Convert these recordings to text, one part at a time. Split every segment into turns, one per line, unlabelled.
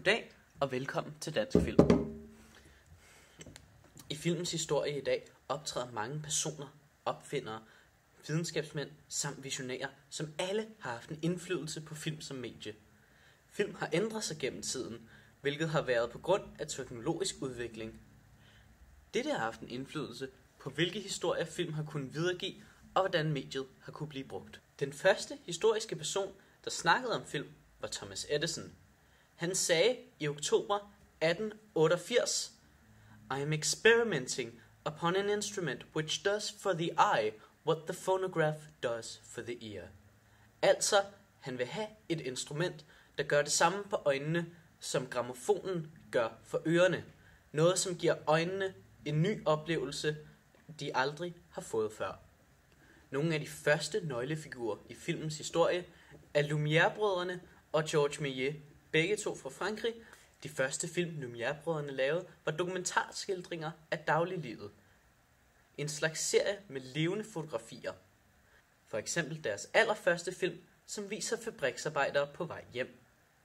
Goddag og velkommen til Dansk Film. I filmens historie i dag optræder mange personer, opfindere, videnskabsmænd samt visionærer, som alle har haft en indflydelse på film som medie. Film har ændret sig gennem tiden, hvilket har været på grund af teknologisk udvikling. Dette har haft en indflydelse på hvilke historier film har kunnet videregive og hvordan mediet har kunne blive brugt. Den første historiske person, der snakkede om film, var Thomas Edison. Han sagde i oktober 1888, I am experimenting upon an instrument which does for the eye what the phonograph does for the ear. Altså, han vil have et instrument, der gør det samme på øjnene, som grammofonen gør for ørerne. Noget, som giver øjnene en ny oplevelse, de aldrig har fået før. Nogle af de første nøglefigurer i filmens historie er Lumière-brødrene og Georges Méliès, begge to fra Frankrig. De første film, Lumière-brødrene lavede, var dokumentarskildringer af dagliglivet. En slags serie med levende fotografier. For eksempel deres allerførste film, som viser fabriksarbejdere på vej hjem.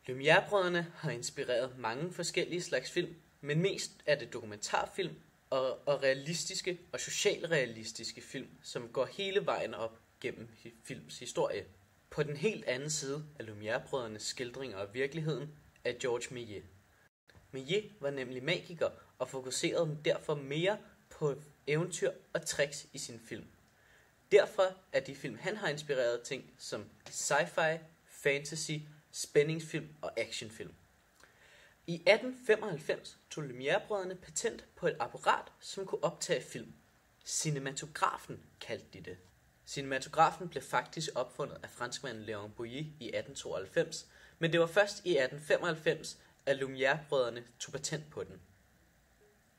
Lumière-brødrene har inspireret mange forskellige slags film, men mest er det dokumentarfilm og realistiske og socialrealistiske film, som går hele vejen op gennem films historie. På den helt anden side af Lumière-brødrenes skildringer af virkeligheden er Georges Méliès. Méliès var nemlig magiker og fokuserede derfor mere på eventyr og tricks i sin film. Derfor er de film, han har inspireret ting som sci-fi, fantasy, spændingsfilm og actionfilm. I 1895 tog Lumière-brødrene patent på et apparat, som kunne optage film. Cinematografen kaldte de det. Cinematografen blev faktisk opfundet af franskmanden Léon Bouilly i 1892, men det var først i 1895, at Lumière-brødrene tog patent på den.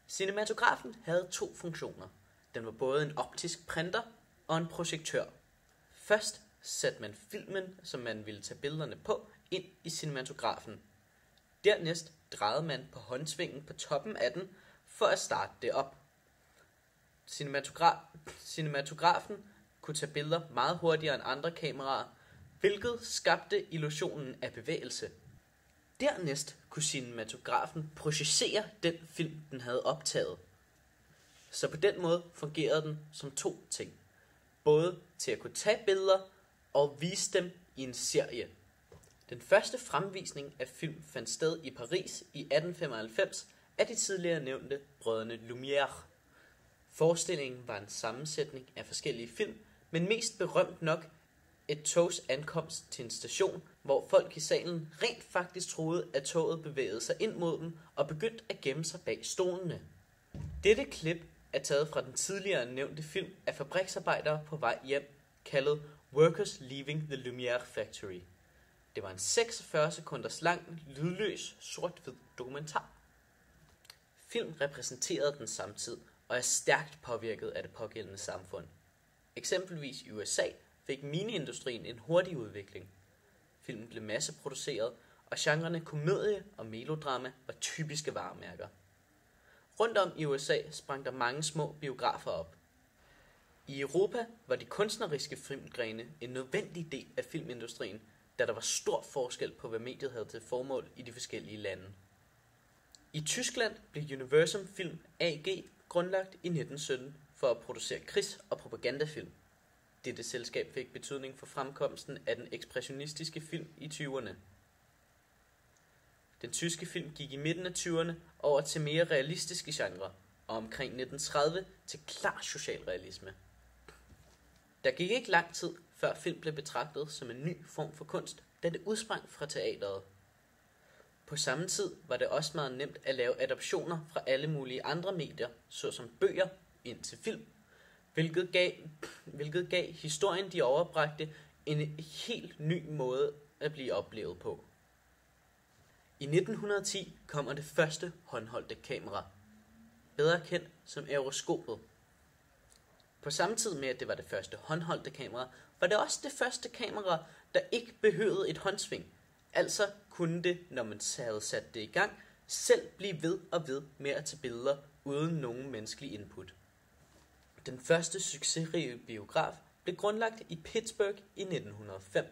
Cinematografen havde to funktioner. Den var både en optisk printer og en projektør. Først satte man filmen, som man ville tage billederne på, ind i cinematografen. Dernæst drejede man på håndsvingen på toppen af den for at starte det op. Cinematografen kunne tage billeder meget hurtigere end andre kameraer, hvilket skabte illusionen af bevægelse. Dernæst kunne cinematografen projicere den film, den havde optaget. Så på den måde fungerede den som to ting. Både til at kunne tage billeder og vise dem i en serie. Den første fremvisning af film fandt sted i Paris i 1895 af de tidligere nævnte brødrene Lumière. Forestillingen var en sammensætning af forskellige film, men mest berømt nok et togs ankomst til en station, hvor folk i salen rent faktisk troede, at toget bevægede sig ind mod dem og begyndte at gemme sig bag stolene. Dette klip er taget fra den tidligere nævnte film af fabriksarbejdere på vej hjem, kaldet Workers Leaving the Lumière Factory. Det var en 46 sekunders lang, lydløs, sort-hvid dokumentar. Film repræsenterede den samtid og er stærkt påvirket af det pågældende samfund. Eksempelvis i USA fik mineindustrien en hurtig udvikling. Filmen blev masseproduceret, og genrerne komedie og melodrama var typiske varemærker. Rundt om i USA sprang der mange små biografer op. I Europa var de kunstneriske filmgrene en nødvendig del af filmindustrien, da der var stor forskel på, hvad mediet havde til formål i de forskellige lande. I Tyskland blev Universum Film AG grundlagt i 1917 for at producere krigs- og propagandafilm. Dette selskab fik betydning for fremkomsten af den ekspressionistiske film i 20'erne. Den tyske film gik i midten af 20'erne over til mere realistiske genrer, og omkring 1930 til klar socialrealisme. Der gik ikke lang tid, før film blev betragtet som en ny form for kunst, da det udsprang fra teateret. På samme tid var det også meget nemt at lave adaptioner fra alle mulige andre medier, såsom bøger, ind til film, hvilket gav historien, de overbragte, en helt ny måde at blive oplevet på. I 1910 kommer det første håndholdte kamera, bedre kendt som aeroskopet. På samme tid med, at det var det første håndholdte kamera, var det også det første kamera, der ikke behøvede et håndsving. Altså kunne det, når man havde sat det i gang, selv blive ved og ved med at tage billeder uden nogen menneskelig input. Den første succesrige biograf blev grundlagt i Pittsburgh i 1905.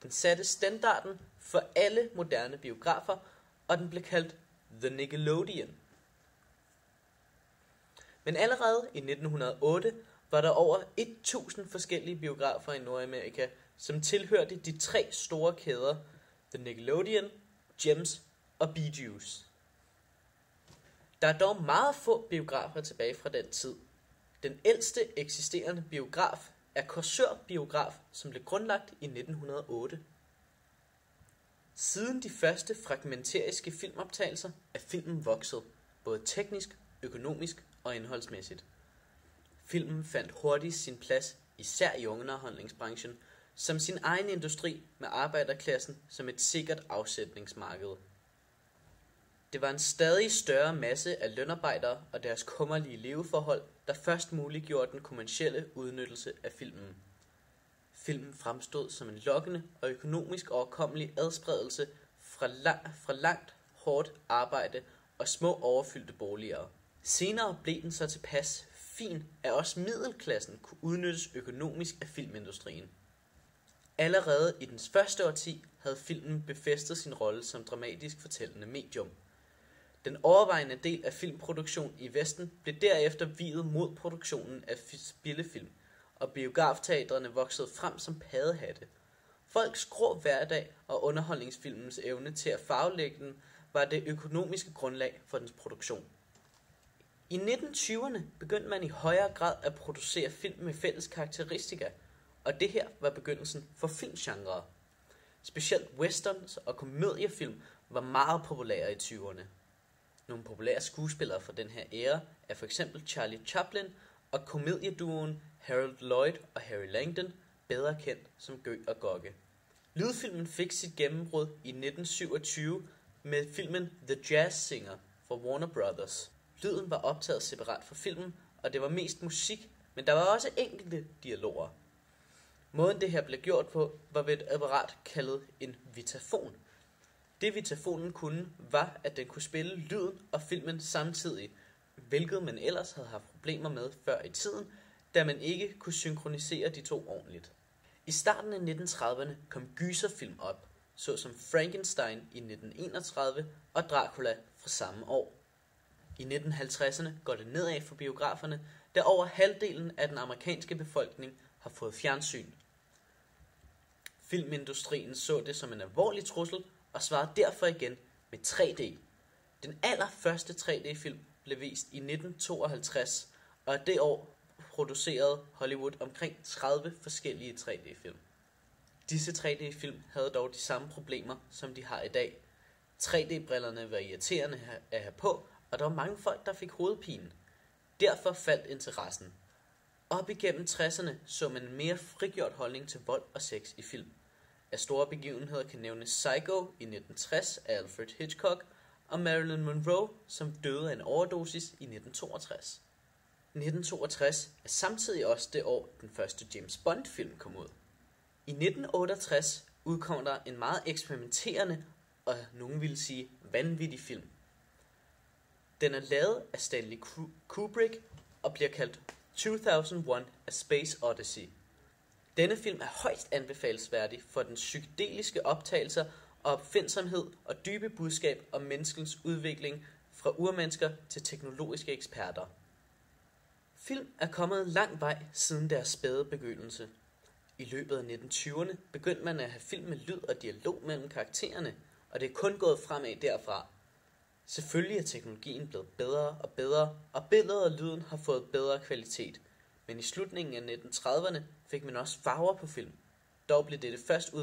Den satte standarden for alle moderne biografer og den blev kaldt The Nickelodeon. Men allerede i 1908 var der over 1000 forskellige biografer i Nordamerika, som tilhørte de 3 store kæder, The Nickelodeon, Gems og Beetlejuice. Der er dog meget få biografer tilbage fra den tid. Den ældste eksisterende biograf er Korsør Biograf, som blev grundlagt i 1908. Siden de første fragmentariske filmoptagelser er filmen vokset, både teknisk, økonomisk og indholdsmæssigt. Filmen fandt hurtigt sin plads, især i underholdningsbranchen, som sin egen industri med arbejderklassen som et sikkert afsætningsmarked. Det var en stadig større masse af lønarbejdere og deres kummerlige leveforhold, der først muliggjorde den kommercielle udnyttelse af filmen. Filmen fremstod som en lokkende og økonomisk overkommelig adspredelse fra langt hårdt arbejde og små overfyldte boliger. Senere blev den så tilpas fin, at også middelklassen kunne udnyttes økonomisk af filmindustrien. Allerede i dens første årti havde filmen befæstet sin rolle som dramatisk fortællende medium. Den overvejende del af filmproduktion i Vesten blev derefter viet mod produktionen af spillefilm, og biografteatrene voksede frem som paddehatte. Folks grå hverdag og underholdningsfilmens evne til at farvelægge den var det økonomiske grundlag for dens produktion. I 1920'erne begyndte man i højere grad at producere film med fælles karakteristika, og det her var begyndelsen for filmgenre. Specielt westerns og komediefilm var meget populære i 20'erne. Nogle populære skuespillere fra den her æra er for eksempel Charlie Chaplin og komedieduoen Harold Lloyd og Harry Langdon, bedre kendt som Gøg og Gokke. Lydfilmen fik sit gennembrud i 1927 med filmen The Jazz Singer fra Warner Brothers. Lyden var optaget separat fra filmen, og det var mest musik, men der var også enkelte dialoger. Måden det her blev gjort på, var ved et apparat kaldet en vitafon. Det vitafonen kunne, var, at den kunne spille lyden og filmen samtidig, hvilket man ellers havde haft problemer med før i tiden, da man ikke kunne synkronisere de to ordentligt. I starten af 1930'erne kom gyserfilm op, såsom Frankenstein i 1931 og Dracula fra samme år. I 1950'erne går det nedad for biograferne, da over halvdelen af den amerikanske befolkning har fået fjernsyn. Filmindustrien så det som en alvorlig trussel og svarede derfor igen med 3D. Den allerførste 3D-film blev vist i 1952, og det år producerede Hollywood omkring 30 forskellige 3D-film. Disse 3D-film havde dog de samme problemer, som de har i dag. 3D-brillerne var irriterende at have på, og der var mange folk, der fik hovedpine. Derfor faldt interessen. Op igennem 60'erne så man en mere frigjort holdning til vold og sex i film. Af store begivenheder kan nævnes Psycho i 1960 af Alfred Hitchcock og Marilyn Monroe, som døde af en overdosis i 1962. 1962 er samtidig også det år, den første James Bond-film kom ud. I 1968 udkom der en meget eksperimenterende og nogen ville sige vanvittig film. Den er lavet af Stanley Kubrick og bliver kaldt 2001: A Space Odyssey. Denne film er højst anbefalesværdig for den psykedeliske optagelser og opfindsomhed og dybe budskab om menneskens udvikling fra urmennesker til teknologiske eksperter. Film er kommet lang vej siden deres spæde begyndelse. I løbet af 1920'erne begyndte man at have film med lyd og dialog mellem karaktererne, og det er kun gået fremad derfra. Selvfølgelig er teknologien blevet bedre og bedre, og billedet og lyden har fået bedre kvalitet. Men i slutningen af 1930'erne fik man også farver på film. Dog blev det først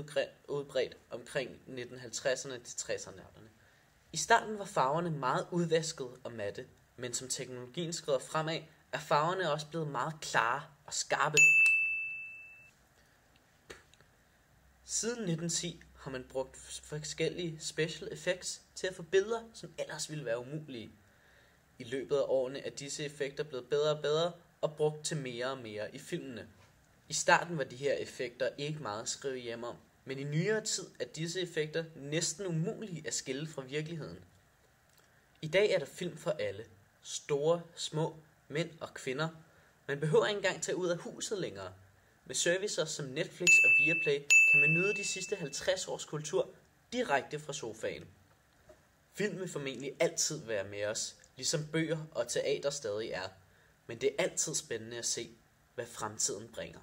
udbredt omkring 1950'erne til 60'erne. I starten var farverne meget udvaskede og matte, men som teknologien skrider fremad, er farverne også blevet meget klare og skarpe. Siden 1910 har man brugt forskellige special effects til at få billeder, som ellers ville være umulige. I løbet af årene er disse effekter blevet bedre og bedre og brugt til mere og mere i filmene. I starten var de her effekter ikke meget at skrive hjem om, men i nyere tid er disse effekter næsten umulige at skille fra virkeligheden. I dag er der film for alle. Store, små, mænd og kvinder. Man behøver ikke engang tage ud af huset længere. Med servicer som Netflix og Viaplay kan man nyde de sidste 50 års kultur direkte fra sofaen. Film vil formentlig altid være med os, ligesom bøger og teater stadig er. Men det er altid spændende at se, hvad fremtiden bringer.